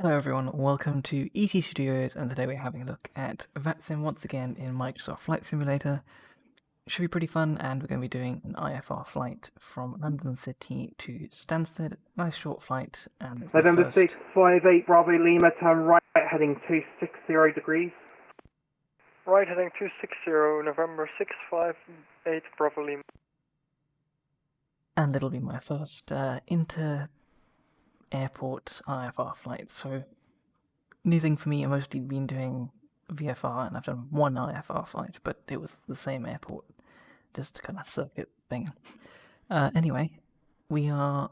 Hello everyone, welcome to ET Studios, and today we're having a look at VATSIM once again in Microsoft Flight Simulator. Should be pretty fun, and we're going to be doing an IFR flight from London City to Stansted. Nice short flight, and it's November 658 Bravo Lima, turn right heading 260 degrees. Right heading 260, November 658 Bravo Lima. And it'll be my first inter-airport IFR flight, so new thing for me. I've mostly been doing VFR, and I've done one IFR flight, but it was the same airport, just a kind of circuit thing. Anyway, we are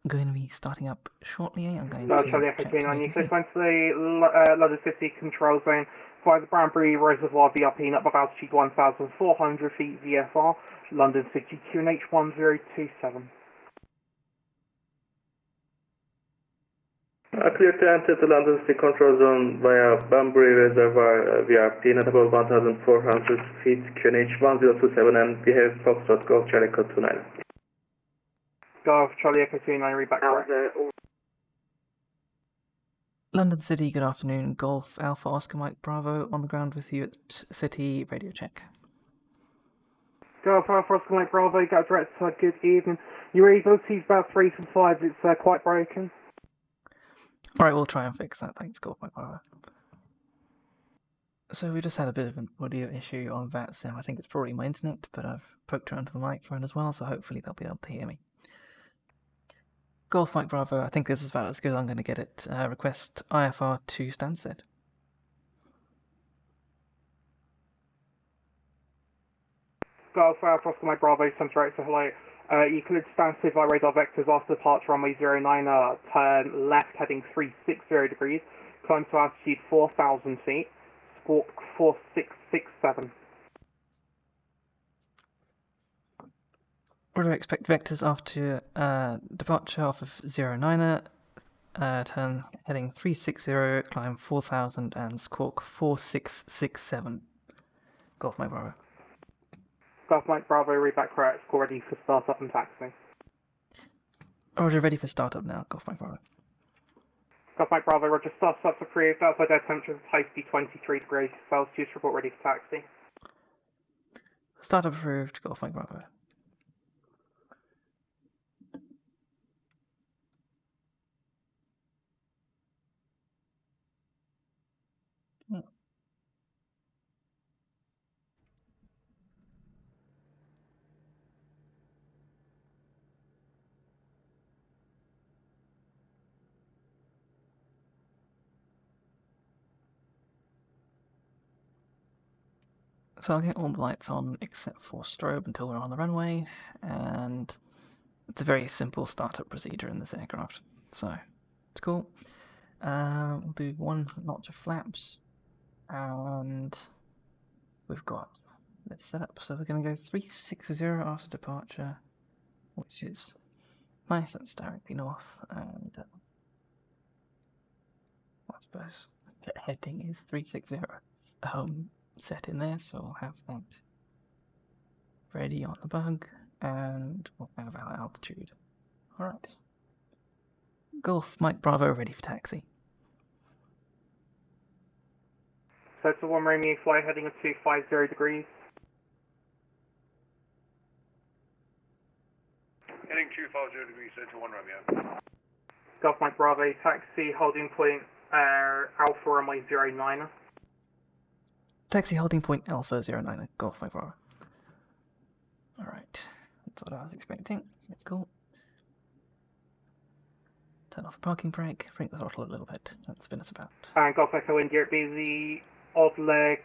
going to be starting up shortly. I'm going to check to you click onto the London City control zone via the Branbury Reservoir VRP, up above altitude 1,400 feet VFR, London City QNH 1027. Clear to enter the London City control zone via Banbury Reservoir VRP at above 1,400 feet, QNH 1027, and we have Foxtrot Golf Charlie Echo 29. Golf Charlie Echo 29, read back correct. London City, good afternoon. Golf Alpha Oscar Mike Bravo on the ground with you at City, radio check. Golf Alpha Oscar Mike Bravo, got direct, good evening. Your EGLC is about 3 from 5, it's quite broken. Alright, we'll try and fix that. Thanks, Golf Mike Bravo. So we just had a bit of an audio issue on VATSIM. I think it's probably my internet, but I've poked around to the microphone as well, so hopefully they'll be able to hear me. Golf Mike Bravo, I think this is about as good as I'm going to get it. Request IFR to Stansted. Golf Alpha Oscar Mike Bravo, center right, so hello. You cleared Stansted by radar vectors after departure runway 09, turn left heading 360 degrees, climb to altitude 4,000 feet, squawk 4667. Order expect vectors after departure off of 09er, turn heading 360, climb 4,000 and squawk 4667. Golf Mike Bravo. Golf Mike Bravo, read back correct, score ready for startup and taxi. Roger, ready for startup now, Golf Mike Bravo. Golf Mike Bravo, Roger, startup's approved, outside air temperature high speed 23 degrees Celsius, report ready for taxi. Startup approved, Golf Mike Bravo. So I'll get all the lights on except for strobe until we're on the runway, and it's a very simple startup procedure in this aircraft, so it's cool. We'll do one notch of flaps, and we've got this set up. So we're going to go 360 after departure, which is nice, that's directly north, and I suppose the heading is 360. Set in there, so we'll have that ready on the bug, and we'll have our altitude. Alright. Golf Mike Bravo, ready for taxi. So it's a 1 Romeo fly heading at 250 degrees. Heading 250 degrees, so to 1 Romeo. Golf Mike Bravo, taxi, holding point Alpha runway 09. Taxi holding point Alpha 09, Golf Mike Bravo. Alright, that's what I was expecting, so that's cool. Turn off the parking brake, bring the throttle a little bit, and spin us about. And Golf Echo India, it'd be the odd leg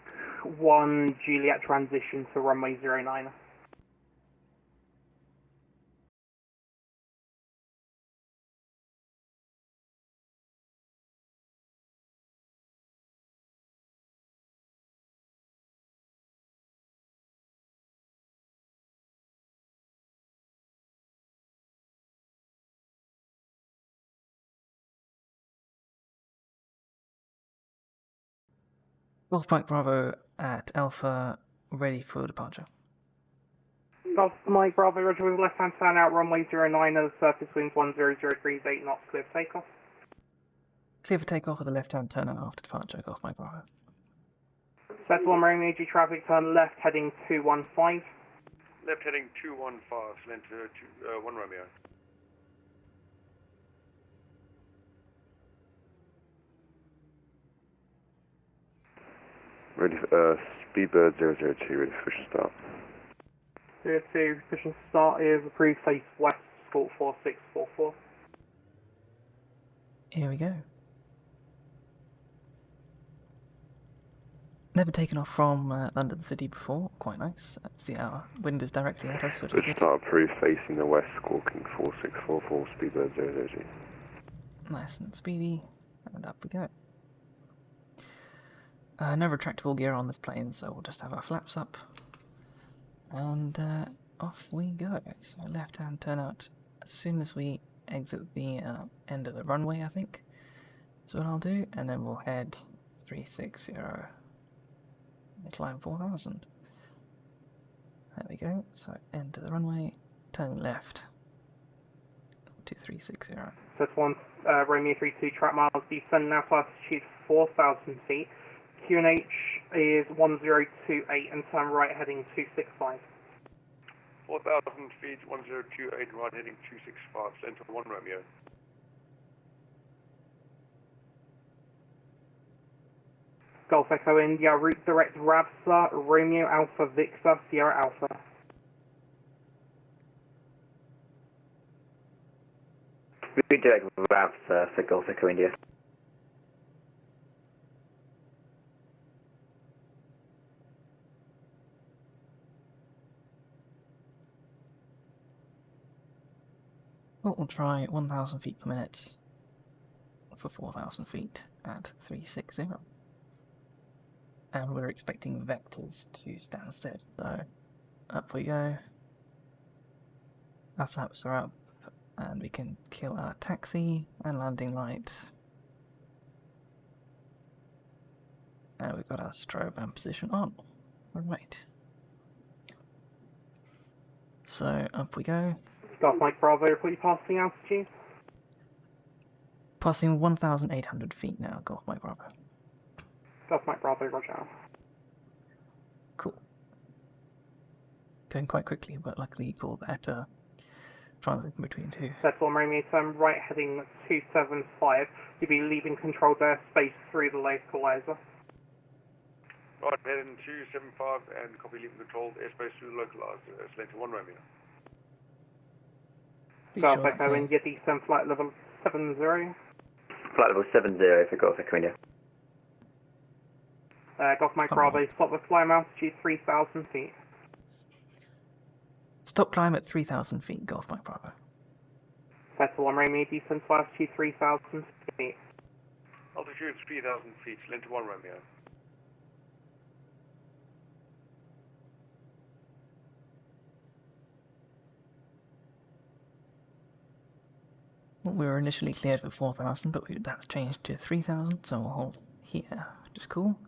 1 Juliet transition to runway 09. Golf Mike Bravo at Alpha, ready for departure. Golf Mike Bravo, Roger, with left hand turn out runway 09, surface winds 100 degrees, 8 knots, clear takeoff. Clear for takeoff with a left-hand turnout after departure, Golf Mike Bravo. Set 1 Romeo G traffic, turn left heading 215. Left heading 215, Slenter 1 Romeo. Ready for, Speedbird 002, ready for push and start. 02, push and start is approved, face west, score 4644. Here we go. Never taken off from London City before, quite nice. See our wind is directly at us, which is Push and good. start approved, facing the west, squawking 4644, Speedbird 002. Nice and speedy, and up we go. No retractable gear on this plane, so we'll just have our flaps up. And off we go. So left-hand turnout as soon as we exit the end of the runway, I think. That's what I'll do, and then we'll head 360. Climb 4000. There we go. So end of the runway, turning left. 2360. Set 1 Romeo 32, track miles, descend now to altitude 4000 feet. QNH is 1028 and turn right heading 265. 4,000 feet, 1028, right heading 265, Slenter 1 Romeo. Golf Echo India, route direct Ravsa, Romeo Alpha Victor, Sierra Alpha. Route direct Ravsa for Golf Echo India. Well, we'll try 1000 feet per minute for 4000 feet at 360. And we're expecting vectors to Stansted, so up we go. Our flaps are up, and we can kill our taxi and landing light. And we've got our strobe and position on. Alright. So up we go. Golf Mike Bravo, report you passing altitude. Passing 1,800 feet now, Golf Mike Bravo. Golf Mike Bravo, roger. Cool. Going quite quickly, but luckily you call that transit between two. Set 1 Romeo, turn right heading 275. You'll be leaving controlled airspace through the localizer. Right heading 275 and copy leaving controlled airspace through the localizer, Slenter 1 Romeo. Golf Sure, Echo India, descend flight level 70. Flight level 70 for Golf Echo India. Golf Mike Bravo, stop the climb altitude 3,000 feet. Stop climb at 3,000 feet, Golf Mike Bravo. Set 1 Romeo, descend to altitude 3,000 feet. Altitude 3,000 feet, Slenter 1 Romeo. Well, we were initially cleared for 4,000, but that's changed to 3,000, so we'll hold here, which is cool.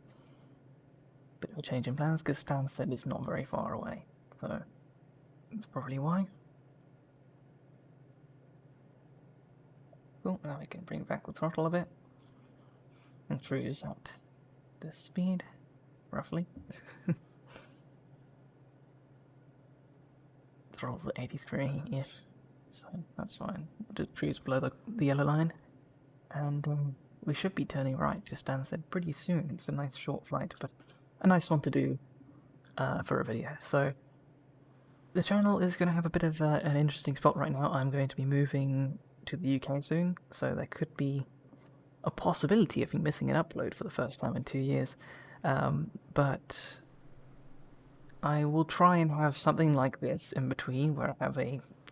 Bit of a change in plans, because Stansted is not very far away, so that's probably why. Cool, now we can bring back the throttle a bit, and cruise at this speed, roughly. Throttle's at 83-ish. So that's fine. We'll just cruise below the yellow line, and we should be turning right to Stansted pretty soon. It's a nice short flight, but a nice one to do for a video. So the channel is going to have a bit of an interesting spot right now. I'm going to be moving to the UK soon, so there could be a possibility of me missing an upload for the first time in 2 years. But I will try and have something like this in between, where I have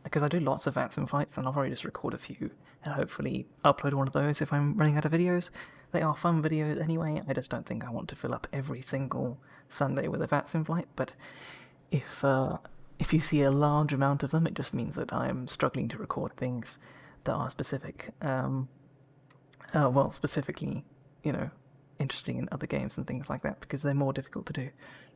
because I do lots of VATSIM flights, and I'll probably just record a few and hopefully upload one of those if I'm running out of videos. They are fun videos anyway. I just don't think I want to fill up every single Sunday with a VATSIM flight, but if you see a large amount of them, it just means that I'm struggling to record things that are specific. Well, specifically, you know, interesting in other games and things like that, because they're more difficult to do.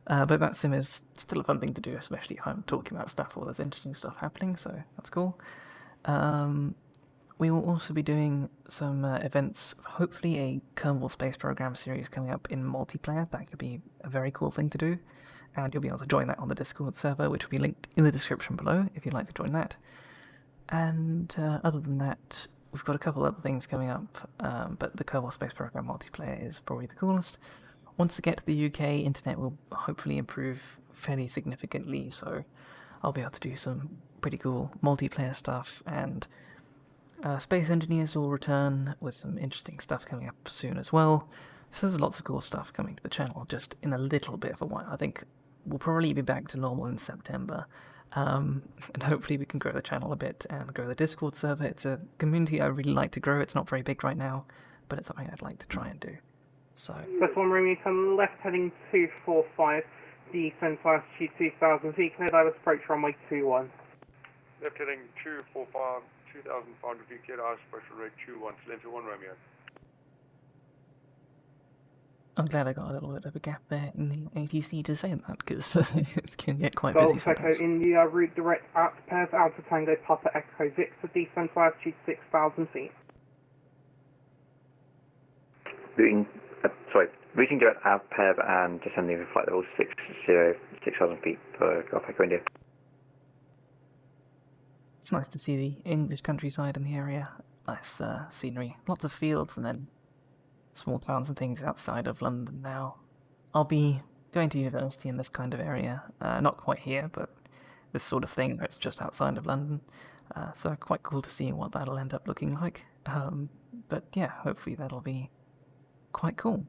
But VATSIM is still a fun thing to do, especially if I'm talking about stuff or there's interesting stuff happening, so that's cool. We will also be doing some events, hopefully a Kerbal Space Program series coming up in multiplayer. That could be a very cool thing to do, and you'll be able to join that on the Discord server, which will be linked in the description below if you'd like to join that. And other than that, we've got a couple other things coming up, but the Kerbal Space Program multiplayer is probably the coolest. Once we get to the UK, internet will hopefully improve fairly significantly, so I'll be able to do some pretty cool multiplayer stuff, and Space Engineers will return with some interesting stuff coming up soon as well. So there's lots of cool stuff coming to the channel, just in a little bit of a while. I think we'll probably be back to normal in September. And hopefully we can grow the channel a bit and grow the Discord server. It's a community I really like to grow. It's not very big right now, but it's something I'd like to try and do. So. First one, Romeo, turn left heading 245, descend to altitude 2,000 feet, clear divers approach runway 21. Left heading 245, 2,500 feet, clear divers approach runway 21, Slender 1 Romeo. I'm glad I got a little bit of a gap there in the ATC to say that, because it can get quite busy Golf sometimes. Echo India, route direct at Perth, Alpha Tango, Papa Echo Victor, descend to altitude 6,000 feet. Routing direct out Pev and descending with flight level 6,000 feet for Golf Echo India. It's nice to see the English countryside in the area. Nice scenery, lots of fields, and then small towns and things outside of London now. I'll be going to university in this kind of area, not quite here, but this sort of thing where it's just outside of London. So quite cool to see what that'll end up looking like. But yeah, hopefully that'll be quite cool.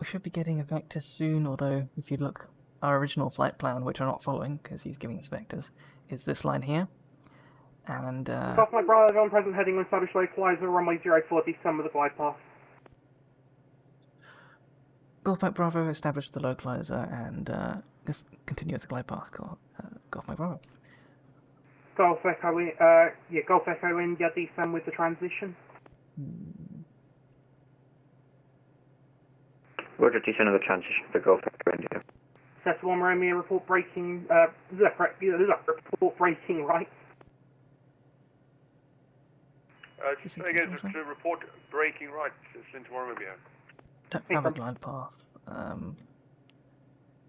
We should be getting a vector soon, although if you look, our original flight plan, which we're not following because he's giving us vectors, is this line here. And Golf Mike Bravo, on present heading on established localizer, runway 04, descend with the glide path. Golf Mike Bravo, establish the localizer and just continue with the glide path. Golf Mike Bravo. Golf Echo, Golf Echo India, descend with the transition. Roger, descend of the transition for Golf Echo India. Set 1 Romeo, report braking, report braking right. Just say again, to report braking right, Slender 1 Romeo. Don't have a glide path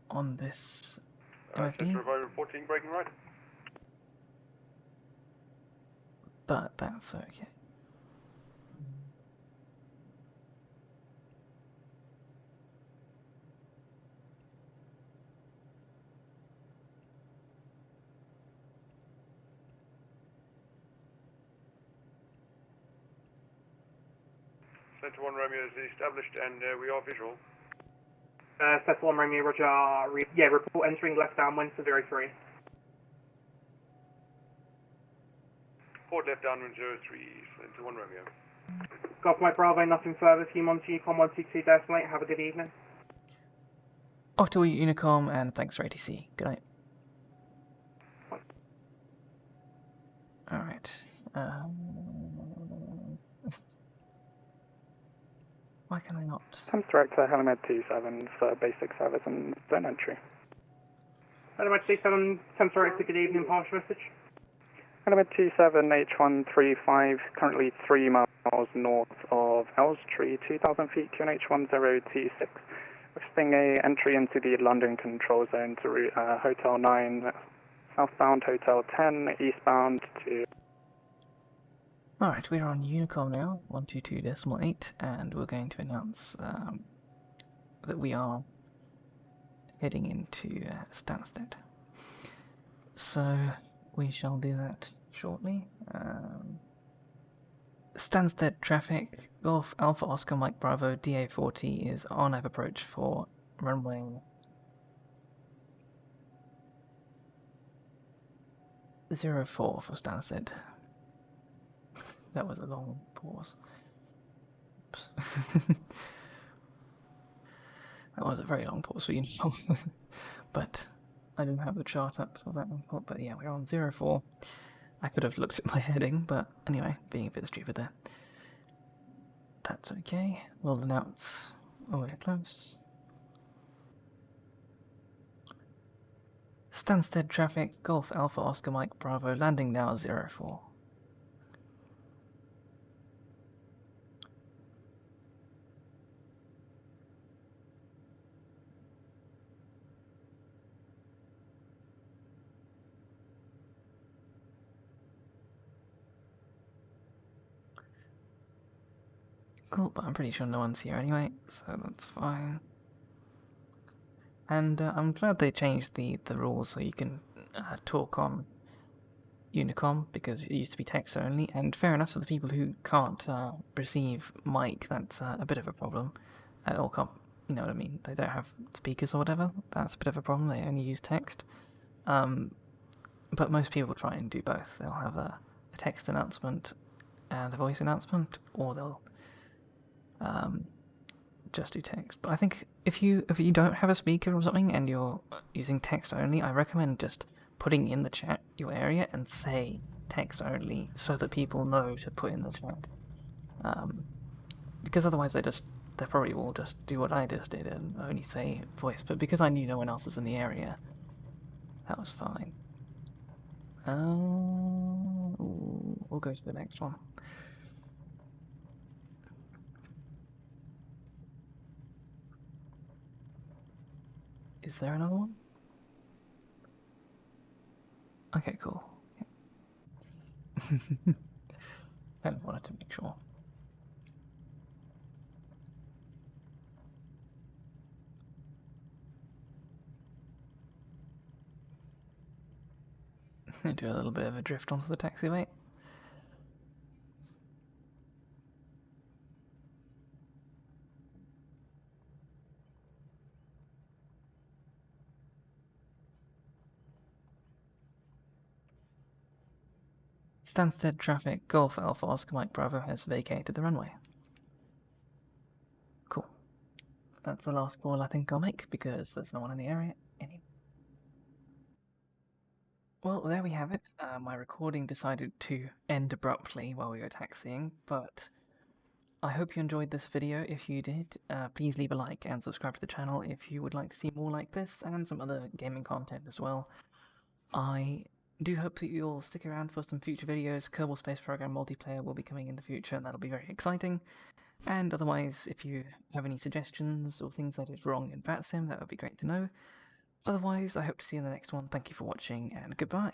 on this MFD, reporting braking right. but that's okay. Slender 1 Romeo is established and we are visual. Set 1 Romeo, roger, report entering left downwind to 03. Port left downwind 03, Slender 1 Romeo. Golf Mike Bravo, nothing further, few months, Unicom 122 Decimate, have a good evening. Off to Unicom, and thanks for ATC. Good night. Alright. Why can I not? Thames Director, Helimed 27 for basic service and zone entry. Helimed 27, Thames Director, good evening, partial message. Helimed 27, H135, currently 3 miles north of Elstree, 2,000 feet, QNH 10T6. Requesting a entry into the London control zone to route Hotel 9, southbound Hotel 10, eastbound to... Alright, we're on Unicom now, 122.8, and we're going to announce that we are heading into Stansted. So we shall do that shortly. Stansted traffic, Golf Alpha Oscar Mike Bravo DA40 is on F approach for runway 04 for Stansted. That was a long pause. Oops. That was a very long pause for Uniform. But I didn't have the chart up for that one. But yeah, we're on 04. I could have looked at my heading, but anyway, being a bit stupid there. That's okay. We'll announce when we're close. Stansted traffic, Golf Alpha Oscar Mike Bravo, landing now 04. Cool, but I'm pretty sure no one's here anyway, so that's fine. And I'm glad they changed the rules so you can talk on Unicom, because it used to be text only, and fair enough for the people who can't receive mic, that's a bit of a problem. Or can't, you know what I mean, they don't have speakers or whatever, that's a bit of a problem, they only use text. But most people try and do both. They'll have a text announcement and a voice announcement, or they'll just do text. But I think if you don't have a speaker or something and you're using text only, I recommend just putting in the chat your area and say text only so that people know to put in the chat. Because otherwise they probably will just do what I just did and only say voice. But because I knew no one else was in the area, that was fine. We'll go to the next one. Is there another one? Okay, cool. Kind of wanted to make sure. Do a little bit of a drift onto the taxiway. Stansted traffic, Golf Alpha Oscar Mike Bravo has vacated the runway. Cool. That's the last call I think I'll make because there's no one in the area anymore. Well, there we have it. My recording decided to end abruptly while we were taxiing, but I hope you enjoyed this video. If you did, please leave a like and subscribe to the channel if you would like to see more like this and some other gaming content as well. I do hope that you'll stick around for some future videos. Kerbal Space Program multiplayer will be coming in the future, and that'll be very exciting. And otherwise, if you have any suggestions or things I did wrong in VATSIM, that would be great to know. Otherwise, I hope to see you in the next one. Thank you for watching, and goodbye.